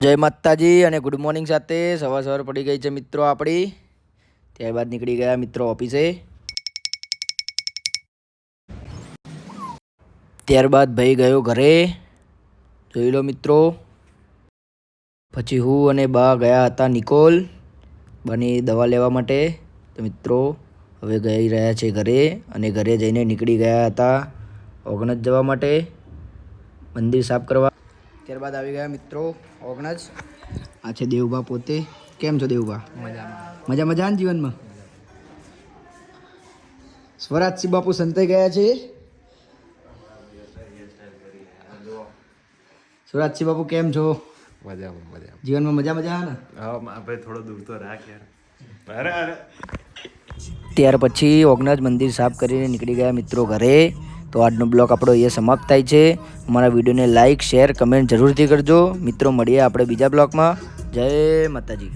જય માતાજી અને ગુડ મોર્નિંગ સાથે સવાર પડી ગઈ છે મિત્રો આપણી. ત્યારબાદ નીકળી ગયા મિત્રો ઓફિસે. ત્યારબાદ ભાઈ ગયો ઘરે, જોઈ લો મિત્રો. પછી હું અને બા ગયા હતા નિકોલ બાની દવા લેવા માટે. તો મિત્રો હવે ગઈ રહ્યા છે ઘરે અને ઘરે જઈને નીકળી ગયા હતા ઓગણજ જવા માટે, મંદિર સાફ કરવા. ત્યારબાદ આવી ગયા મિત્રો ઓગણજ. આ છે દેવબા પોતે. કેમ છો દેવબા? મજા મજા ને જીવનમાં? સ્વરાજસિંહ બાપુ સંતાઈ ગયા છે. સ્વરાજસિંહ બાપુ કેમ છો? મજામાં જીવનમાં મજા મજા ને? હા, આપણે થોડો દૂર તો રાખ યાર. અરે ત્યાર પછી ઓગણજ મંદિર સાફ કરીને નીકળી ગયા મિત્રો ઘરે. તો આજનો બ્લોગ આપણો અહીંયા સમાપ્ત થાય છે. અમારા વિડીયોને લાઇક શેર કમેન્ટ જરૂરથી કરજો મિત્રો. મળીએ આપણે બીજા બ્લોગમાં. જય માતાજી.